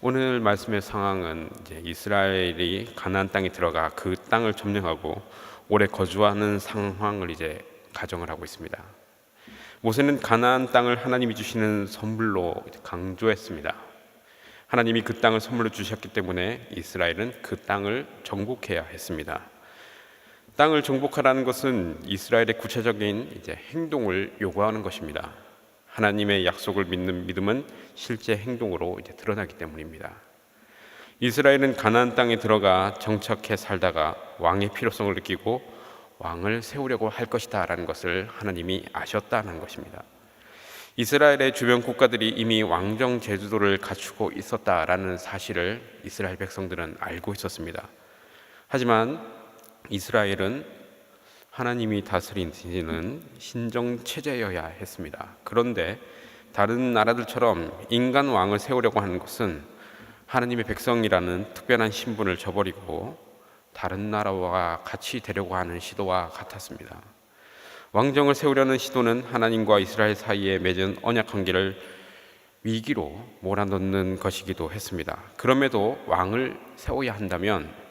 오늘 말씀의 상황은 이제 이스라엘이 가나안 땅에 들어가 그 땅을 점령하고 오래 거주하는 상황을 이제 가정을 하고 있습니다. 모세는 가나안 땅을 하나님이 주시는 선물로 강조했습니다. 하나님이 그 땅을 선물로 주셨기 때문에 이스라엘은 그 땅을 정복해야 했습니다. 땅을 정복하라는 것은 이스라엘의 구체적인 이제 행동을 요구하는 것입니다. 하나님의 약속을 믿는 믿음은 실제 행동으로 이제 드러나기 때문입니다. 이스라엘은 가나안 땅에 들어가 정착해 살다가 왕의 필요성을 느끼고 왕을 세우려고 할 것이다라는 것을 하나님이 아셨다는 것입니다. 이스라엘의 주변 국가들이 이미 왕정 제도를 갖추고 있었다라는 사실을 이스라엘 백성들은 알고 있었습니다. 하지만 이스라엘은 하나님이 다스리는 신정 체제여야 했습니다. 그런데 다른 나라들처럼 인간 왕을 세우려고 하는 것은 하나님의 백성이라는 특별한 신분을 저버리고 다른 나라와 같이 되려고 하는 시도와 같았습니다. 왕정을 세우려는 시도는 하나님과 이스라엘 사이에 맺은 언약 관계를 위기로 몰아넣는 것이기도 했습니다. 그럼에도 왕을 세워야 한다면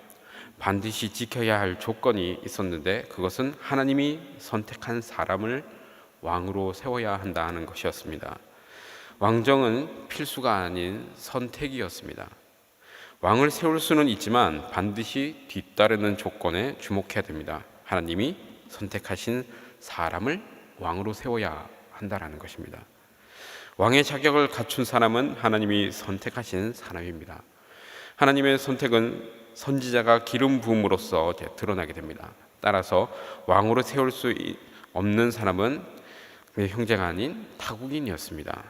반드시 지켜야 할 조건이 있었는데 그것은 하나님이 선택한 사람을 왕으로 세워야 한다는 것이었습니다. 왕정은 필수가 아닌 선택이었습니다. 왕을 세울 수는 있지만 반드시 뒤따르는 조건에 주목해야 됩니다. 하나님이 선택하신 사람을 왕으로 세워야 한다는 것입니다. 왕의 자격을 갖춘 사람은 하나님이 선택하신 사람입니다. 하나님의 선택은 선지자가 기름 부음으로써 드러나게 됩니다. 따라서 왕으로 세울 수 없는 사람은 그의 형제가 아닌 타국인이었습니다.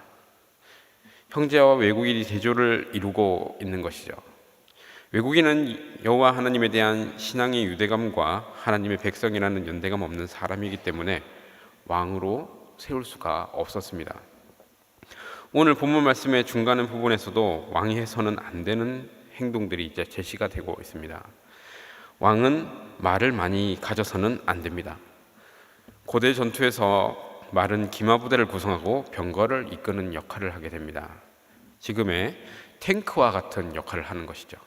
형제와 외국인이 대조를 이루고 있는 것이죠. 외국인은 여호와 하나님에 대한 신앙의 유대감과 하나님의 백성이라는 연대감 없는 사람이기 때문에 왕으로 세울 수가 없었습니다. 오늘 본문 말씀의 중간 부분에서도 왕이 해서는 안 되는 행동들이 이제 제시가 되고 있습니다. 왕은 말을 많이 가져서는 안 됩니다. 고대 전투에서 말은 기마부대를 구성하고 병거를 이끄는 역할을 하게 됩니다. 지금의 탱크와 같은 역할을 하는 것이죠.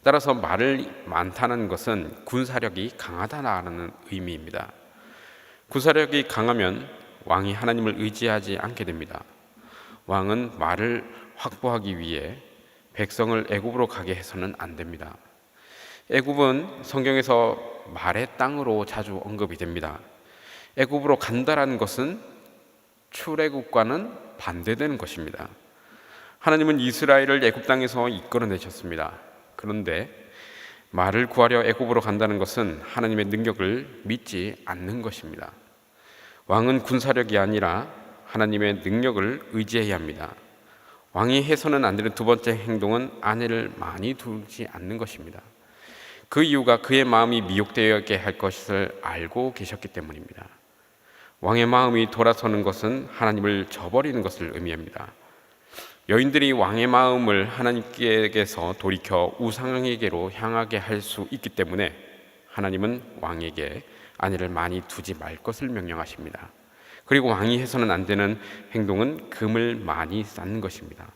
따라서 말을 많다는 것은 군사력이 강하다는 의미입니다. 군사력이 강하면 왕이 하나님을 의지하지 않게 됩니다. 왕은 말을 확보하기 위해 백성을 애굽으로 가게 해서는 안 됩니다. 애굽은 성경에서 말의 땅으로 자주 언급이 됩니다. 애굽으로 간다라는 것은 출애굽과는 반대되는 것입니다. 하나님은 이스라엘을 애굽 땅에서 이끌어내셨습니다. 그런데 말을 구하려 애굽으로 간다는 것은 하나님의 능력을 믿지 않는 것입니다. 왕은 군사력이 아니라 하나님의 능력을 의지해야 합니다. 왕이 해서는 안 되는 두 번째 행동은 아내를 많이 두지 않는 것입니다. 그 이유가 그의 마음이 미혹되게 할 것을 알고 계셨기 때문입니다. 왕의 마음이 돌아서는 것은 하나님을 저버리는 것을 의미합니다. 여인들이 왕의 마음을 하나님께서 돌이켜 우상에게로 향하게 할 수 있기 때문에 하나님은 왕에게 아내를 많이 두지 말 것을 명령하십니다. 그리고 왕이 해서는 안 되는 행동은 금을 많이 쌓는 것입니다.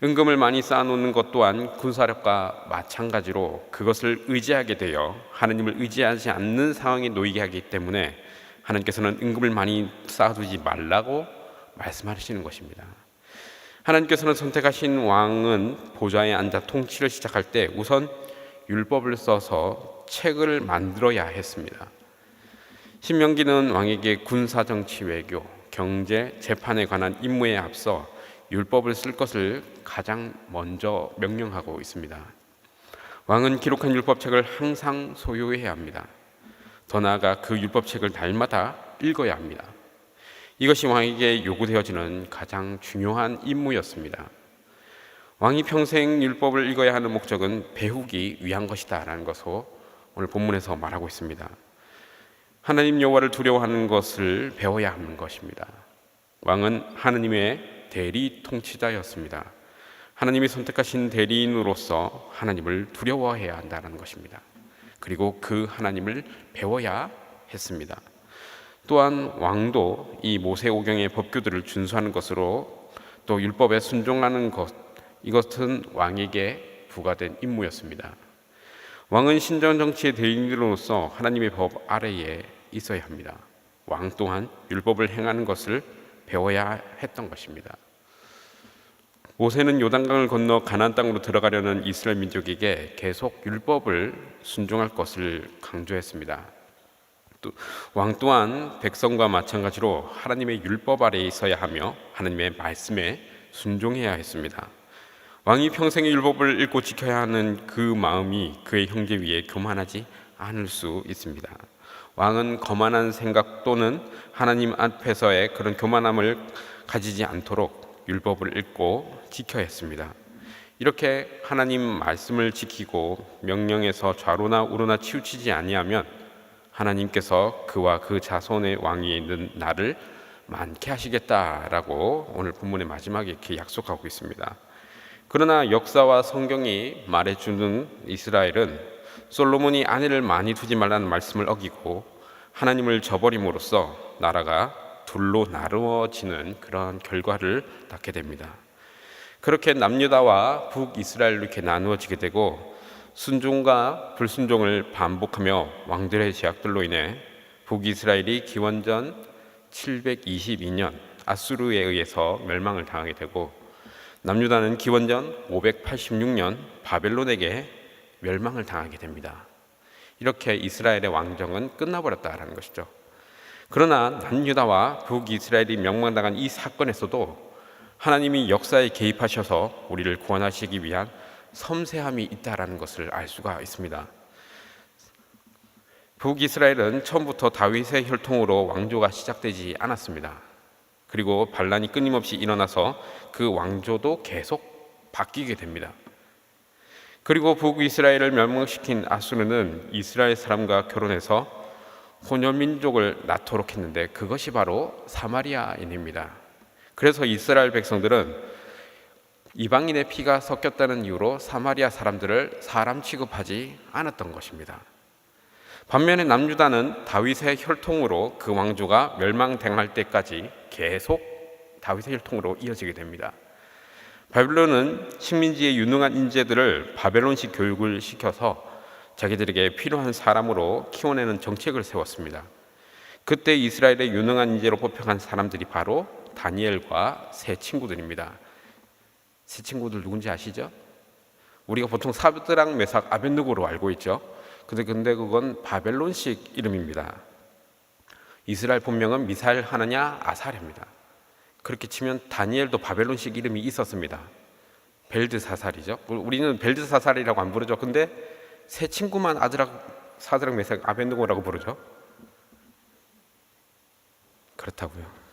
은금을 많이 쌓아놓는 것 또한 군사력과 마찬가지로 그것을 의지하게 되어 하나님을 의지하지 않는 상황에 놓이게 하기 때문에 하나님께서는 은금을 많이 쌓아두지 말라고 말씀하시는 것입니다. 하나님께서는 선택하신 왕은 보좌에 앉아 통치를 시작할 때 우선 율법을 써서 책을 만들어야 했습니다. 신명기는 왕에게 군사, 정치, 외교, 경제, 재판에 관한 임무에 앞서 율법을 쓸 것을 가장 먼저 명령하고 있습니다. 왕은 기록한 율법책을 항상 소유해야 합니다. 더 나아가 그 율법책을 날마다 읽어야 합니다. 이것이 왕에게 요구되어지는 가장 중요한 임무였습니다. 왕이 평생 율법을 읽어야 하는 목적은 배우기 위한 것이다라는 것을 오늘 본문에서 말하고 있습니다. 하나님 여호와를 두려워하는 것을 배워야 하는 것입니다. 왕은 하나님의 대리 통치자였습니다. 하나님이 선택하신 대리인으로서 하나님을 두려워해야 한다는 것입니다. 그리고 그 하나님을 배워야 했습니다. 또한 왕도 이 모세오경의 법규들을 준수하는 것으로 또 율법에 순종하는 것, 이것은 왕에게 부과된 임무였습니다. 왕은 신정 정치의 대리인으로서 하나님의 법 아래에 있어야 합니다. 왕 또한 율법을 행하는 것을 배워야 했던 것입니다. 모세는 요단강을 건너 가나안 땅으로 들어가려는 이스라엘 민족에게 계속 율법을 순종할 것을 강조했습니다. 또 왕 또한 백성과 마찬가지로 하나님의 율법 아래에 있어야 하며 하나님의 말씀에 순종해야 했습니다. 왕이 평생의 율법을 읽고 지켜야 하는 그 마음이 그의 형제 위에 교만하지 않을 수 있습니다. 왕은 거만한 생각 또는 하나님 앞에서의 그런 교만함을 가지지 않도록 율법을 읽고 지켜야 했습니다. 이렇게 하나님 말씀을 지키고 명령에서 좌로나 우로나 치우치지 아니하면 하나님께서 그와 그 자손의 왕위에 있는 나를 많게 하시겠다라고 오늘 본문의 마지막에 이렇게 약속하고 있습니다. 그러나 역사와 성경이 말해주는 이스라엘은 솔로몬이 아내를 많이 두지 말라는 말씀을 어기고 하나님을 저버림으로써 나라가 둘로 나누어지는 그런 결과를 낳게 됩니다. 그렇게 남유다와 북이스라엘로 이렇게 나누어지게 되고 순종과 불순종을 반복하며 왕들의 제약들로 인해 북이스라엘이 기원전 722년 아수르에 의해서 멸망을 당하게 되고 남유다는 기원전 586년 바벨론에게 멸망을 당하게 됩니다. 이렇게 이스라엘의 왕정은 끝나버렸다라는 것이죠. 그러나 남유다와 북이스라엘이 멸망당한 이 사건에서도 하나님이 역사에 개입하셔서 우리를 구원하시기 위한 섬세함이 있다라는 것을 알 수가 있습니다. 북이스라엘은 처음부터 다윗의 혈통으로 왕조가 시작되지 않았습니다. 그리고 반란이 끊임없이 일어나서 그 왕조도 계속 바뀌게 됩니다. 그리고 북이스라엘을 멸망시킨 아수르는 이스라엘 사람과 결혼해서 혼혈민족을 낳도록 했는데 그것이 바로 사마리아인입니다. 그래서 이스라엘 백성들은 이방인의 피가 섞였다는 이유로 사마리아 사람들을 사람 취급하지 않았던 것입니다. 반면에 남유다는 다윗의 혈통으로 그 왕조가 멸망당할 때까지 계속 다윗의 혈통으로 이어지게 됩니다. 바벨론은 식민지의 유능한 인재들을 바벨론식 교육을 시켜서 자기들에게 필요한 사람으로 키워내는 정책을 세웠습니다. 그때 이스라엘의 유능한 인재로 뽑혀간 사람들이 바로 다니엘과 세 친구들입니다. 세 친구들 누군지 아시죠? 우리가 보통 사드락, 메삭, 아벳느고로 알고 있죠. 근데 그건 바벨론식 이름입니다. 이스라엘 본명은 미사엘, 하나냐, 아사랴입니다. 그렇게 치면 다니엘도 바벨론식 이름이 있었습니다. 벨드사살이죠. 우리는 벨드사살이라고 안 부르죠. 근데 세 친구만 사드락, 메삭, 아벳느고라고 부르죠. 그렇다고요.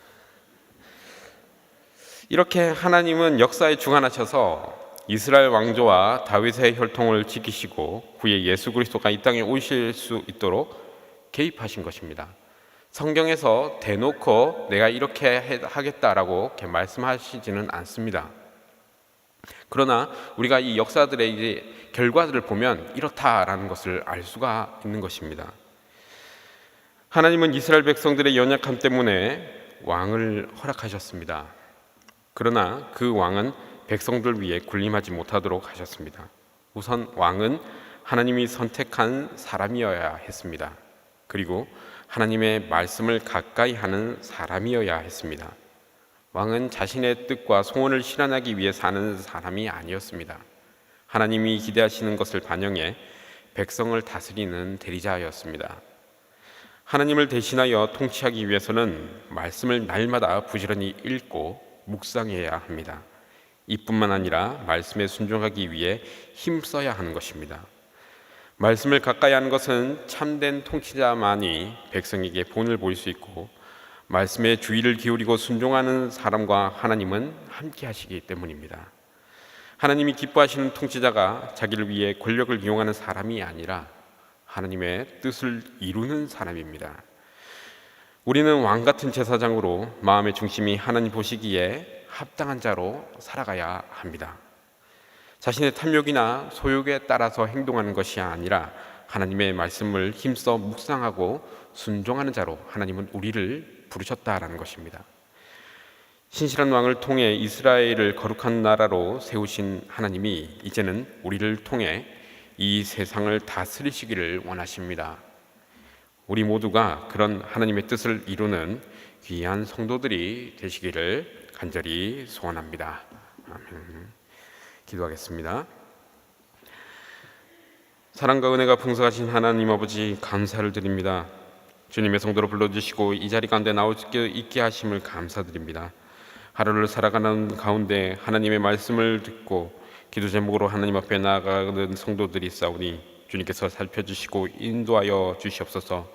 이렇게 하나님은 역사에 주관하셔서 이스라엘 왕조와 다윗의 혈통을 지키시고 후에 예수 그리스도가 이 땅에 오실 수 있도록 개입하신 것입니다. 성경에서 대놓고 내가 이렇게 하겠다라고 이렇게 말씀하시지는 않습니다. 그러나 우리가 이 역사들의 이제 결과들을 보면 이렇다라는 것을 알 수가 있는 것입니다. 하나님은 이스라엘 백성들의 연약함 때문에 왕을 허락하셨습니다. 그러나 그 왕은 백성들 위해 군림하지 못하도록 하셨습니다. 우선 왕은 하나님이 선택한 사람이어야 했습니다. 그리고 하나님의 말씀을 가까이 하는 사람이어야 했습니다. 왕은 자신의 뜻과 소원을 실현하기 위해 사는 사람이 아니었습니다. 하나님이 기대하시는 것을 반영해 백성을 다스리는 대리자였습니다. 하나님을 대신하여 통치하기 위해서는 말씀을 날마다 부지런히 읽고 묵상해야 합니다. 이뿐만 아니라 말씀에 순종하기 위해 힘써야 하는 것입니다. 말씀을 가까이 하는 것은 참된 통치자만이 백성에게 본을 보일 수 있고 말씀에 주의를 기울이고 순종하는 사람과 하나님은 함께 하시기 때문입니다. 하나님이 기뻐하시는 통치자가 자기를 위해 권력을 이용하는 사람이 아니라 하나님의 뜻을 이루는 사람입니다. 우리는 왕 같은 제사장으로 마음의 중심이 하나님 보시기에 합당한 자로 살아가야 합니다. 자신의 탐욕이나 소욕에 따라서 행동하는 것이 아니라 하나님의 말씀을 힘써 묵상하고 순종하는 자로 하나님은 우리를 부르셨다라는 것입니다. 신실한 왕을 통해 이스라엘을 거룩한 나라로 세우신 하나님이 이제는 우리를 통해 이 세상을 다스리시기를 원하십니다. 우리 모두가 그런 하나님의 뜻을 이루는 귀한 성도들이 되시기를 간절히 소원합니다. 아멘. 기도하겠습니다. 사랑과 은혜가 풍성하신 하나님 아버지, 감사를 드립니다. 주님의 성도로 불러주시고 이 자리 가운데 나올 수 있게 하심을 감사드립니다. 하루를 살아가는 가운데 하나님의 말씀을 듣고 기도 제목으로 하나님 앞에 나아가는 성도들이 있사오니 주님께서 살펴주시고 인도하여 주시옵소서.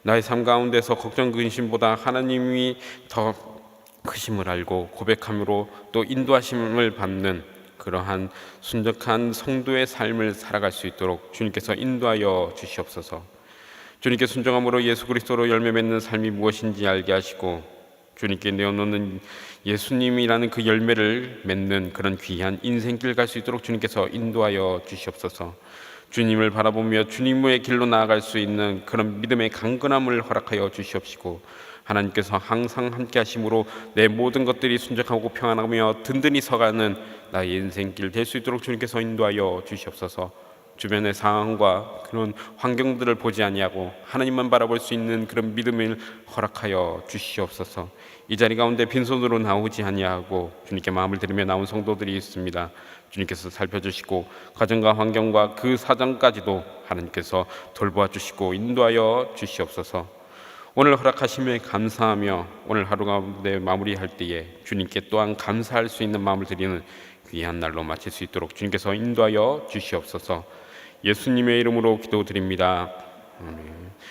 나의 삶 가운데서 걱정 근심보다 하나님이 더 크심을 알고 고백함으로 또 인도하심을 받는 그러한 순적한 성도의 삶을 살아갈 수 있도록 주님께서 인도하여 주시옵소서. 주님께 순종함으로 예수 그리스도로 열매 맺는 삶이 무엇인지 알게 하시고 주님께 내어놓는 예수님이라는 그 열매를 맺는 그런 귀한 인생길 갈 수 있도록 주님께서 인도하여 주시옵소서. 주님을 바라보며 주님의 길로 나아갈 수 있는 그런 믿음의 강건함을 허락하여 주시옵시고 하나님께서 항상 함께 하심으로 내 모든 것들이 순적하고 평안하며 든든히 서가는 나의 인생길 될 수 있도록 주님께서 인도하여 주시옵소서. 주변의 상황과 그런 환경들을 보지 아니하고 하나님만 바라볼 수 있는 그런 믿음을 허락하여 주시옵소서. 이 자리 가운데 빈손으로 나오지 아니하고 주님께 마음을 들이며 나온 성도들이 있습니다. 주님께서 살펴주시고 가정과 환경과 그 사정까지도 하나님께서 돌보아 주시고 인도하여 주시옵소서. 오늘 허락하심에 감사하며 오늘 하루 가운데 마무리할 때에 주님께 또한 감사할 수 있는 마음을 드리는 귀한 날로 마칠 수 있도록 주님께서 인도하여 주시옵소서. 예수님의 이름으로 기도드립니다. 아멘.